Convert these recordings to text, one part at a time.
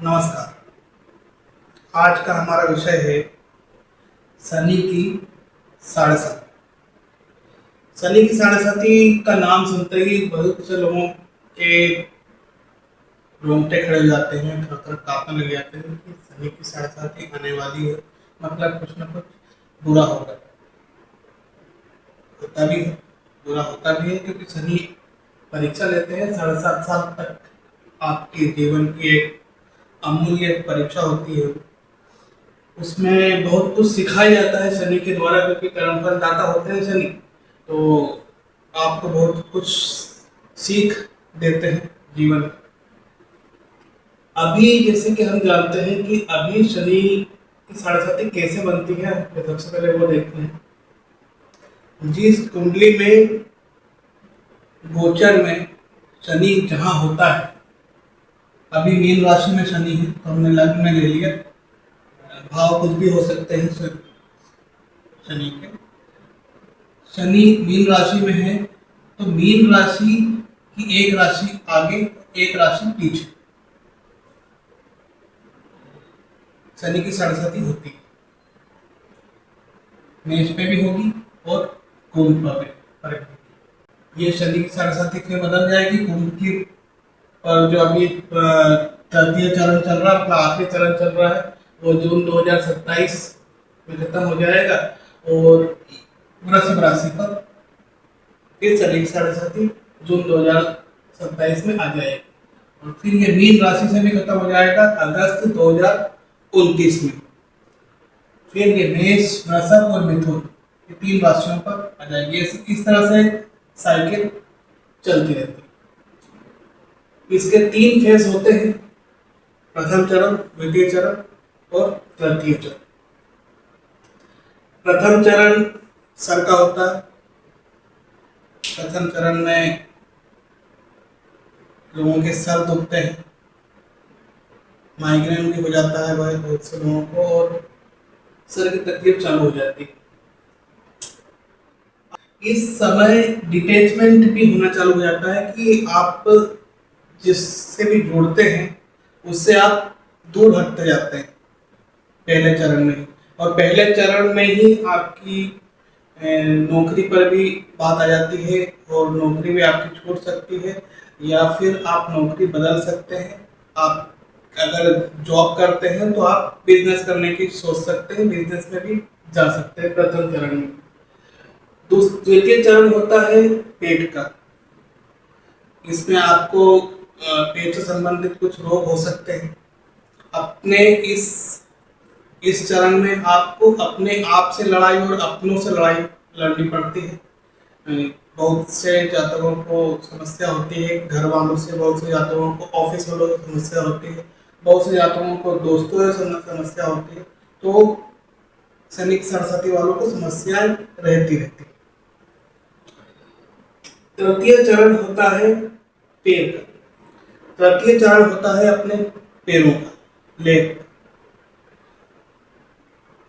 नमस्कार। आज का हमारा विषय है शनि की साढ़े साती। शनि की साढ़े साती का नाम सुनते ही बहुत से लोगों के रोंगटे खड़े हो जाते हैं, थर थर कांपने लग जाते हैं कि शनि की साढ़े साती आने वाली है, मतलब कुछ ना कुछ बुरा होगा। होता भी है, बुरा होता भी है, क्योंकि शनि परीक्षा लेते हैं। 7.5 साल तक आपके जीवन की एक अमूल्य परीक्षा होती है। उसमें बहुत कुछ सिखाया जाता है शनि के द्वारा, क्योंकि कर्मफल दाता होते हैं शनि। तो आपको बहुत कुछ सीख देते हैं जीवन में। अभी जैसे कि हम जानते हैं कि अभी शनि की साढ़े साती कैसे बनती है, तो सबसे पहले वो देखते हैं। जिस कुंडली में गोचर में शनि जहाँ होता है, अभी मीन राशि में शनि है तो हमने लग्न में ले लिया। भाव कुछ भी हो सकते हैं शनि के। शनि मीन राशि में है तो मीन राशि की एक राशि आगे, एक राशि पीछे शनि की साढ़े साती होती है। मेष पे भी होगी और कुंभ पर भी होगी। ये शनि की साढ़े साती फिर बदल जाएगी कुंभ की पर। जो अभी तृतीय चरण चल रहा है, अपना आखिरी चरण चल रहा है, वो जून 2027 में खत्म हो जाएगा। और वृषभ राशि पर फिर शनि की साढ़े साती जून 2027 में आ जाएगी। और फिर ये मीन राशि से भी खत्म हो जाएगा अगस्त 2029 में। फिर ये मेष, वृषभ और मिथुन, ये 3 राशियों पर आ जाएगी। इस तरह से साइकिल चलती रहती है। इसके 3 फेज होते हैं, प्रथम चरण, द्वितीय चरण और तृतीय चरण। प्रथम चरण सर का होता है। प्रथम चरण में लोगों के सर दुखते हैं, माइग्रेन भी हो जाता है बहुत से लोगों को, और सर की तकलीफ चालू हो जाती है। इस समय डिटैचमेंट भी होना चालू हो जाता है कि आप जिससे भी जुड़ते हैं उससे आप दूर हटते जाते हैं पहले चरण में ही। और पहले चरण में ही आपकी नौकरी पर भी बात आ जाती है, और नौकरी भी आपकी छूट सकती है, या फिर आप नौकरी बदल सकते हैं। आप अगर जॉब करते हैं तो आप बिजनेस करने की सोच सकते हैं, बिजनेस में भी जा सकते हैं प्रथम चरण में। द्वितीय चरण होता है पेट का। इसमें आपको पेट से संबंधित कुछ रोग हो सकते हैं। अपने इस चरण में आपको अपने आप से लड़ाई और अपनों से लड़ाई लड़नी पड़ती है। बहुत से जातकों को समस्या होती है घर वालों से, बहुत से जातकों को ऑफिस वालों से समस्या होती है, बहुत से जातकों को दोस्तों से समस्या होती है। तो शनि की सरस्वती वालों को समस्याएं रहती रहती है। तृतीय चरण होता है पैर का। तृतीय चरण होता है अपने पैरों का, लेग।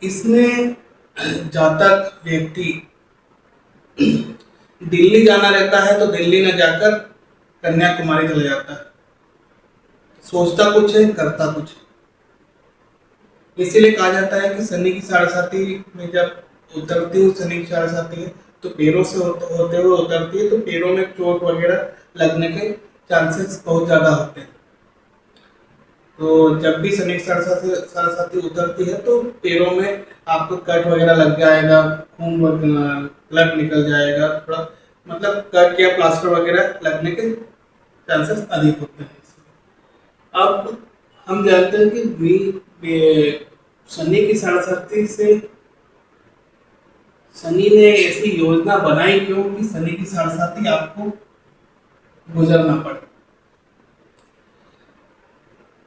इसमें जातक व्यक्ति दिल्ली जाना रहता है तो दिल्ली न जाकर कन्याकुमारी चला जाता है। सोचता कुछ है, करता कुछ है। इसीलिए कहा जाता है कि शनि की साढ़े साती में जब उतरती है, शनि की साढ़े साती है तो पैरों से होते हुए उतरती है, तो पैरों में चोट वगैरह लगने के चांसेस बहुत ज्यादा होते हैं। तो जब भी शनि की साढ़े साती उतरती है तो पैरों में आपको कट वगैरह लग जाएगा, खून ब्लड निकल जाएगा, थोड़ा मतलब कट या प्लास्टर वगैरह लगने के चांसेस अधिक होते हैं। अब हम जानते हैं कि शनि की साढ़े साती से शनि ने ऐसी योजना बनाई क्यों कि शनि की साढ़े साती आपको गुजरना पड़े।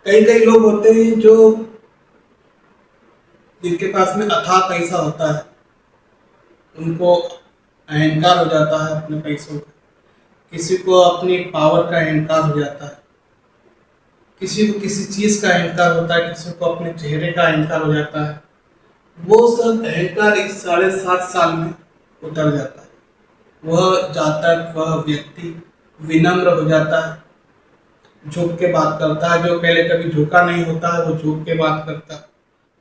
कई कई लोग होते हैं जो जिनके पास में अथाह पैसा होता है, उनको अहंकार हो जाता है अपने पैसों का। किसी को अपनी पावर का अहंकार हो जाता है, किसी को किसी चीज का अहंकार होता है, किसी को अपने चेहरे का अहंकार हो जाता है। वो सब अहंकार इस 7.5 साल में उतर जाता है। वह जातक, वह व्यक्ति विनम्र हो जाता है, झुक के बात करता है, जो पहले कभी झुका नहीं होता है वो झुक के बात करता है।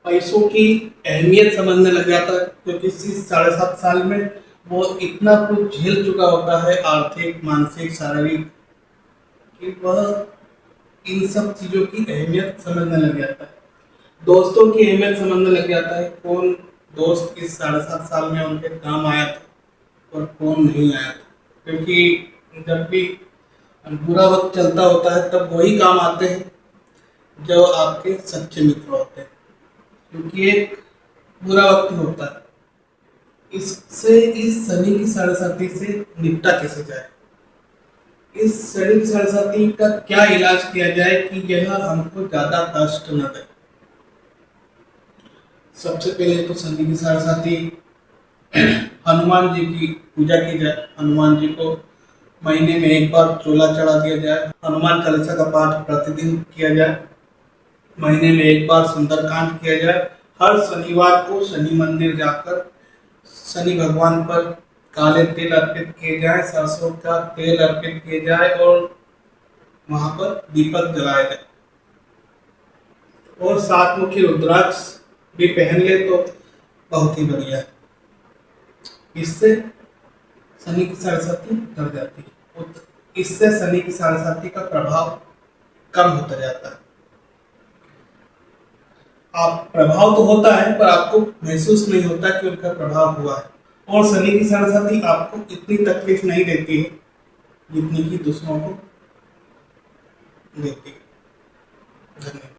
पैसों की अहमियत समझने लग जाता है, क्योंकि इसी 7.5 साल में वो इतना कुछ झेल चुका होता है, आर्थिक, मानसिक, शारीरिक, कि वह इन सब चीज़ों की अहमियत समझने लग जाता है। दोस्तों की अहमियत समझने लग जाता है, कौन दोस्त इस 7.5 साल में उनके काम आया था और कौन नहीं आया था। क्योंकि जब भी बुरा वक्त चलता होता है तब वही काम आते हैं जो आपके सच्चे मित्र होते हैं, क्योंकि एक बुरा वक्त होता है। इससे इस शनि की साढ़े से निपटा कैसे जाए, इस शनि की साढ़े का क्या इलाज किया जाए कि यह हमको ज्यादा कष्ट न दे। सबसे पहले तो शनि की साढ़े हनुमान जी की पूजा की जाए। हनुमान जी को महीने में एक बार चोला चढ़ा दिया जाए। हनुमान चालीसा का पाठ प्रतिदिन किया जाए। महीने में एक बार सुंदरकांड किया जाए। हर शनिवार को शनि मंदिर जाकर शनि भगवान पर काले तिल अर्पित किए जाए, सरसों का तेल अर्पित किए जाए और वहां पर दीपक जलाया जाए और 7 मुखी रुद्राक्ष भी पहन ले तो बहुत ही बढ़िया है। इससे शनि की साढ़े डर जाती है, इससे शनि की साढ़े का प्रभाव कम होता जाता है। आप प्रभाव तो होता है पर आपको महसूस नहीं होता कि उनका प्रभाव हुआ है। और शनि की साढ़े आपको इतनी तकलीफ नहीं देती है जितनी कि दूसरों को देती है। धन्यवाद।